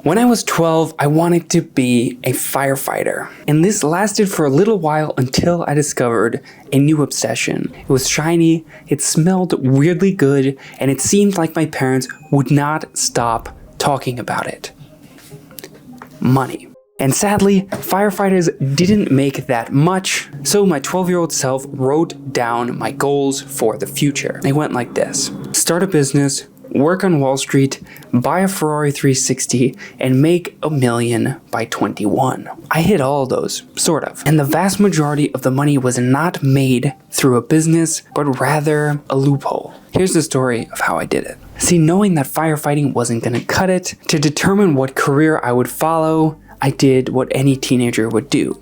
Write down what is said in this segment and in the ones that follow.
When I was 12, I wanted to be a firefighter. And this lasted for a little while until I discovered a new obsession. It was shiny, it smelled weirdly good, and it seemed like my parents would not stop talking about it. Money. And sadly, firefighters didn't make that much, so my 12-year-old self wrote down my goals for the future. They went like this: start a business, work on Wall Street, buy a Ferrari 360, and make $1 million by 21. I hit all those, sort of. And the vast majority of the money was not made through a business, but rather a loophole. Here's the story of how I did it. See, knowing that firefighting wasn't gonna cut it, to determine what career I would follow, I did what any teenager would do.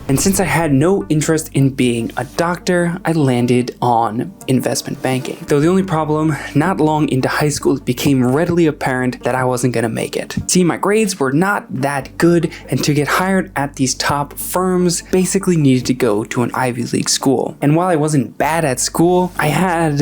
And since I had no interest in being a doctor, I landed on investment banking. Though the only problem, not long into high school, it became readily apparent that I wasn't gonna make it. See, my grades were not that good, and to get hired at these top firms, basically needed to go to an Ivy League school. And while I wasn't bad at school, I had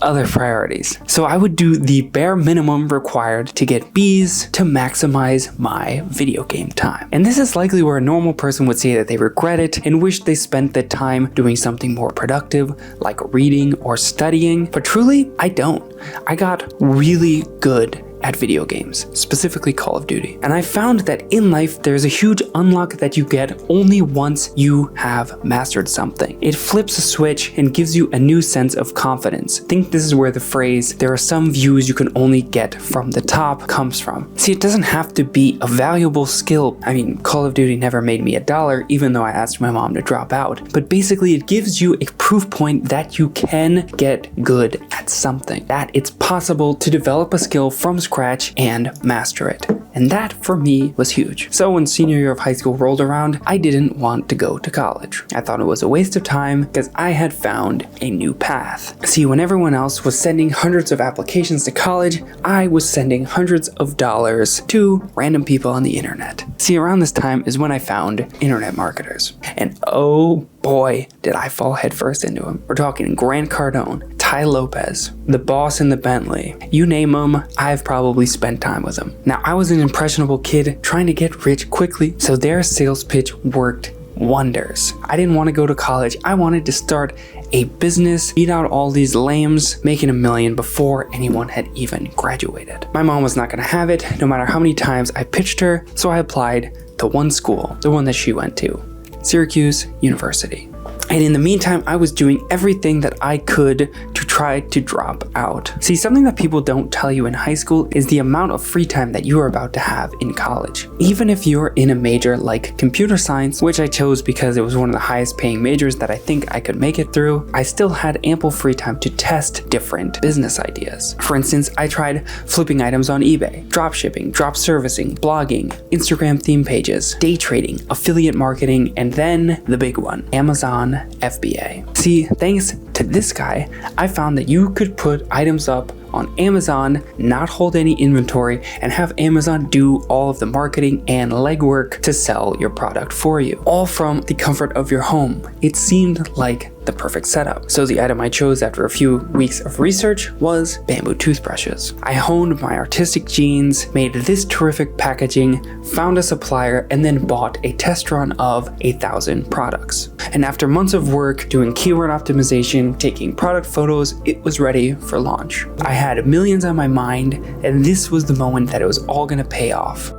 other priorities. So I would do the bare minimum required to get B's to maximize my video game time. And this is likely where a normal person would say that they regret it and wish they spent the time doing something more productive, like reading or studying, but truly, I don't. I got really good at video games, specifically Call of Duty. And I found that in life, there's a huge unlock that you get only once you have mastered something. It flips a switch and gives you a new sense of confidence. I think this is where the phrase, there are some views you can only get from the top, comes from. See, it doesn't have to be a valuable skill. I mean, Call of Duty never made me $1, even though I asked my mom to drop out. But basically, it gives you a proof point that you can get good at something, that it's possible to develop a skill from scratch and master it. And that for me was huge. So when senior year of high school rolled around, I didn't want to go to college. I thought it was a waste of time because I had found a new path. See, when everyone else was sending hundreds of applications to college, I was sending hundreds of dollars to random people on the internet. See, around this time is when I found internet marketers. And oh boy, did I fall headfirst into them. We're talking Grant Cardone, Ty Lopez, the boss in the Bentley. You name them, I've probably spent time with them. Now, I was an impressionable kid trying to get rich quickly, so their sales pitch worked wonders. I didn't want to go to college. I wanted to start a business, beat out all these lambs, making $1 million before anyone had even graduated. My mom was not going to have it, no matter how many times I pitched her, so I applied to one school, the one that she went to, Syracuse University. And in the meantime, I was doing everything that I could to try to drop out. See, something that people don't tell you in high school is the amount of free time that you are about to have in college. Even if you're in a major like computer science, which I chose because it was one of the highest paying majors that I think I could make it through, I still had ample free time to test different business ideas. For instance, I tried flipping items on eBay, drop shipping, drop servicing, blogging, Instagram theme pages, day trading, affiliate marketing, and then the big one, Amazon FBA. See, thanks to this guy, I found that you could put items up on Amazon, not hold any inventory, and have Amazon do all of the marketing and legwork to sell your product for you, all from the comfort of your home. It seemed like the perfect setup. So the item I chose after a few weeks of research was bamboo toothbrushes. I honed my artistic genes, made this terrific packaging, found a supplier, and then bought a test run of 1,000 products. And after months of work doing keyword optimization, taking product photos, it was ready for launch. I had millions on my mind, and this was the moment that it was all gonna pay off.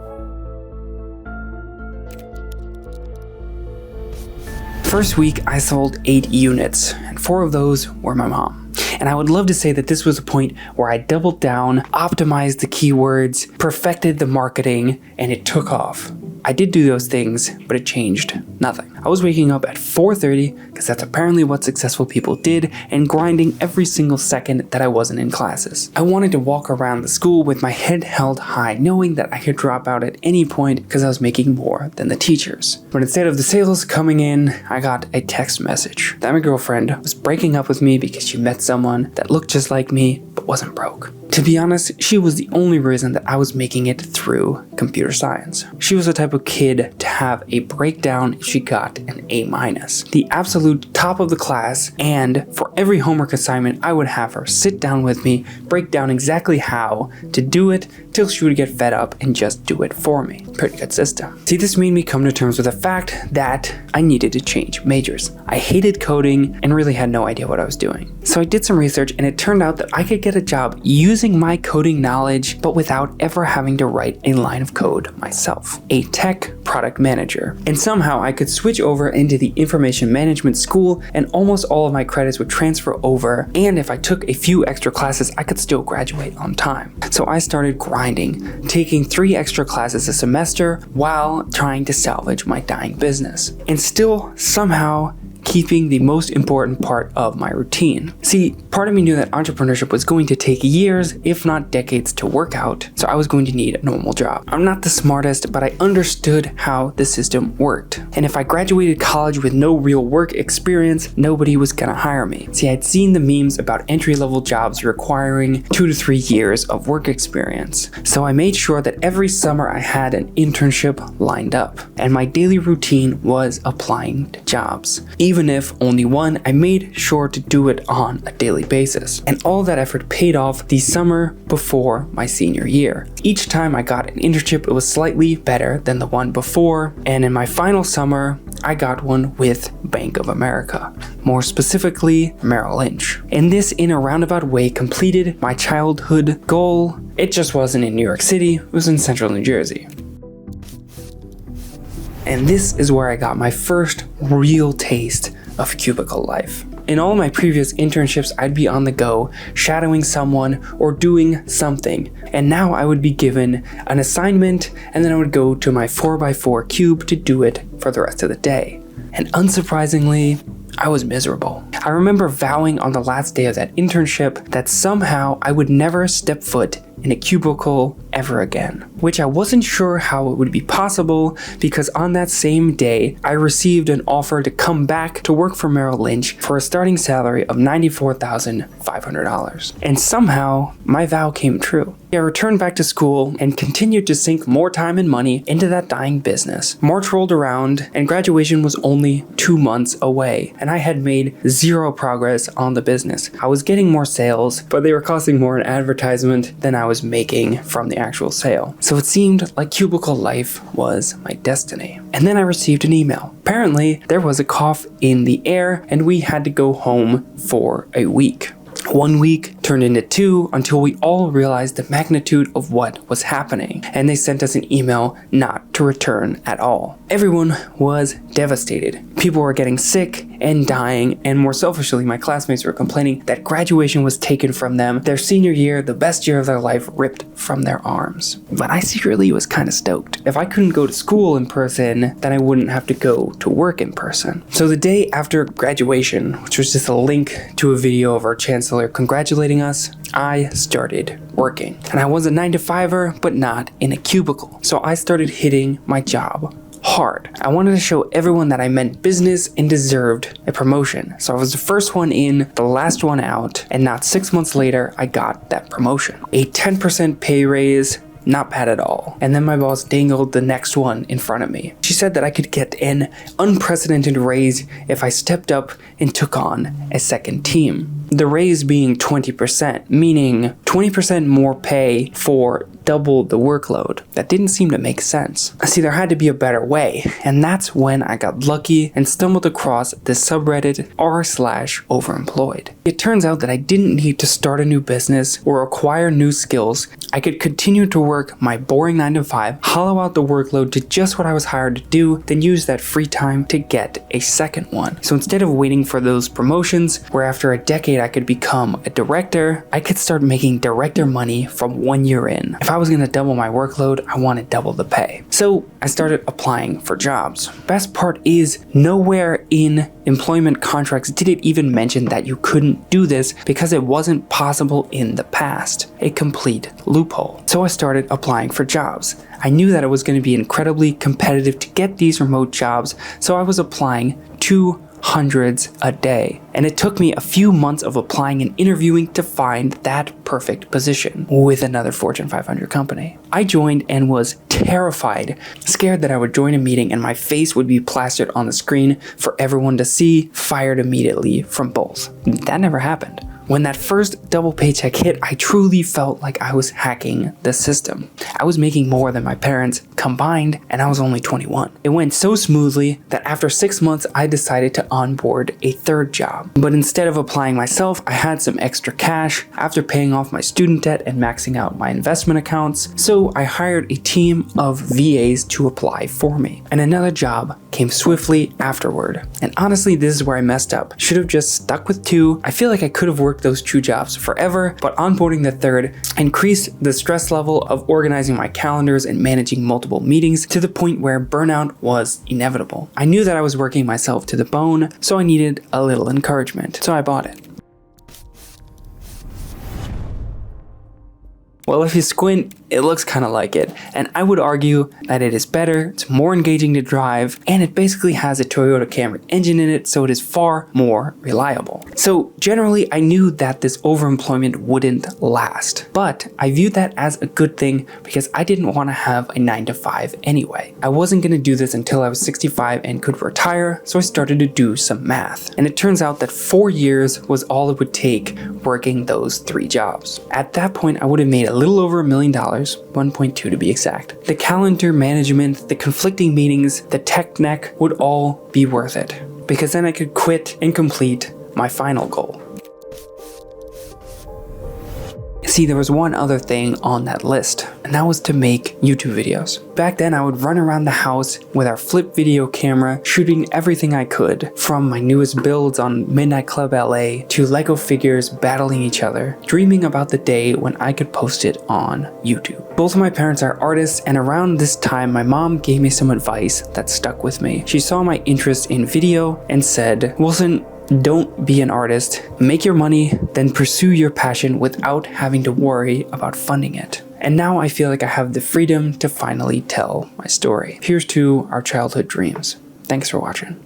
First week, I sold 8 units, and 4 of those were my mom. And I would love to say that this was a point where I doubled down, optimized the keywords, perfected the marketing, and it took off. I did do those things, but it changed nothing. I was waking up at 4:30, because that's apparently what successful people did, and grinding every single second that I wasn't in classes. I wanted to walk around the school with my head held high, knowing that I could drop out at any point because I was making more than the teachers. But instead of the sales coming in, I got a text message that my girlfriend was breaking up with me because she met someone that looked just like me but wasn't broke. To be honest, she was the only reason that I was making it through computer science. She was the type of kid to have a breakdown if she got an A-, the absolute top of the class, and for every homework assignment, I would have her sit down with me, break down exactly how to do it till she would get fed up and just do it for me. Pretty good system. See, this made me come to terms with the fact that I needed to change majors. I hated coding and really had no idea what I was doing. So I did some research, and it turned out that I could get a job using my coding knowledge, but without ever having to write a line of code myself. A tech product manager. And somehow I could switch over into the information management school, and almost all of my credits would transfer over, and if I took a few extra classes, I could still graduate on time. So I started grinding, taking 3 extra classes a semester while trying to salvage my dying business, and still somehow keeping the most important part of my routine. See, part of me knew that entrepreneurship was going to take years, if not decades, to work out, so I was going to need a normal job. I'm not the smartest, but I understood how the system worked. And if I graduated college with no real work experience, nobody was gonna hire me. See, I'd seen the memes about entry-level jobs requiring 2 to 3 years of work experience. So I made sure that every summer I had an internship lined up, and my daily routine was applying to jobs. Even if only one, I made sure to do it on a daily basis. And all that effort paid off the summer before my senior year. Each time I got an internship, it was slightly better than the one before. And in my final summer, I got one with Bank of America, more specifically Merrill Lynch. And this, in a roundabout way, completed my childhood goal. It just wasn't in New York City, it was in central New Jersey. And this is where I got my first real taste of cubicle life. In all my previous internships, I'd be on the go, shadowing someone or doing something. And now I would be given an assignment, and then I would go to my 4x4 cube to do it for the rest of the day. And unsurprisingly, I was miserable. I remember vowing on the last day of that internship that somehow I would never step foot in a cubicle ever again, which I wasn't sure how it would be possible, because on that same day, I received an offer to come back to work for Merrill Lynch for a starting salary of $94,500. And somehow, my vow came true. I returned back to school and continued to sink more time and money into that dying business. March rolled around, and graduation was only 2 months away, and I had made 0 progress on the business. I was getting more sales, but they were costing more in advertisement than I was making from the actual sale. So it seemed like cubicle life was my destiny. And then I received an email. Apparently, there was a cough in the air, and we had to go home for a week. 1 week turned into 2 until we all realized the magnitude of what was happening, and they sent us an email not to return at all. Everyone was devastated. People were getting sick and dying, and more selfishly, my classmates were complaining that graduation was taken from them, their senior year, the best year of their life, ripped from their arms. But I secretly was kind of stoked. If I couldn't go to school in person, then I wouldn't have to go to work in person. So the day after graduation, which was just a link to a video of our chancellor congratulating us, I started working. And I was a 9-to-5er, but not in a cubicle. So I started hitting my job hard. I wanted to show everyone that I meant business and deserved a promotion. So I was the first one in, the last one out, and not 6 months later, I got that promotion. A 10% pay raise, not bad at all. And then my boss dangled the next one in front of me. She said that I could get an unprecedented raise if I stepped up and took on a second team. The raise being 20%, meaning 20% more pay for double the workload. That didn't seem to make sense. See, there had to be a better way, and that's when I got lucky and stumbled across the subreddit r/overemployed. It turns out that I didn't need to start a new business or acquire new skills. I could continue to work my boring 9-to-5, hollow out the workload to just what I was hired to do, then use that free time to get a second one. So instead of waiting for those promotions, where after a decade I could become a director, I could start making director money from 1 year in. If I was gonna double my workload, I wanted double the pay. So I started applying for jobs. Best part is, nowhere in employment contracts did it even mention that you couldn't do this, because it wasn't possible in the past. A complete loophole. So I started applying for jobs. I knew that it was going to be incredibly competitive to get these remote jobs, so I was applying to hundreds a day. And it took me a few months of applying and interviewing to find that perfect position with another Fortune 500 company. I joined and was terrified, scared that I would join a meeting and my face would be plastered on the screen for everyone to see, fired immediately from both. That never happened. When that first double paycheck hit, I truly felt like I was hacking the system. I was making more than my parents combined, and I was only 21. It went so smoothly that after 6 months, I decided to onboard a third job. But instead of applying myself, I had some extra cash after paying off my student debt and maxing out my investment accounts, so I hired a team of VAs to apply for me. And another job came swiftly afterward. And honestly, this is where I messed up. Should have just stuck with 2. I feel like I could have worked those 2 jobs forever, but onboarding the third increased the stress level of organizing my calendars and managing multiple meetings to the point where burnout was inevitable. I knew that I was working myself to the bone, so I needed a little encouragement, so I bought it. Well, if you squint, it looks kind of like it, and I would argue that it is better, it's more engaging to drive, and it basically has a Toyota Camry engine in it, so it is far more reliable. So generally, I knew that this overemployment wouldn't last, but I viewed that as a good thing because I didn't want to have a 9-to-5 anyway. I wasn't going to do this until I was 65 and could retire, so I started to do some math, and it turns out that 4 years was all it would take working those 3 jobs. At that point, I would have made a little over $1 million, 1.2 to be exact. The calendar management, the conflicting meetings, the tech neck would all be worth it, because then I could quit and complete my final goal. See, there was one other thing on that list, and that was to make YouTube videos. Back then, I would run around the house with our flip video camera, shooting everything I could, from my newest builds on Midnight Club LA to Lego figures battling each other, dreaming about the day when I could post it on YouTube. Both of my parents are artists, and around this time, my mom gave me some advice that stuck with me. She saw my interest in video and said, "Wilson, don't be an artist. Make your money, then pursue your passion without having to worry about funding it." And now I feel like I have the freedom to finally tell my story. Here's to our childhood dreams. Thanks for watching.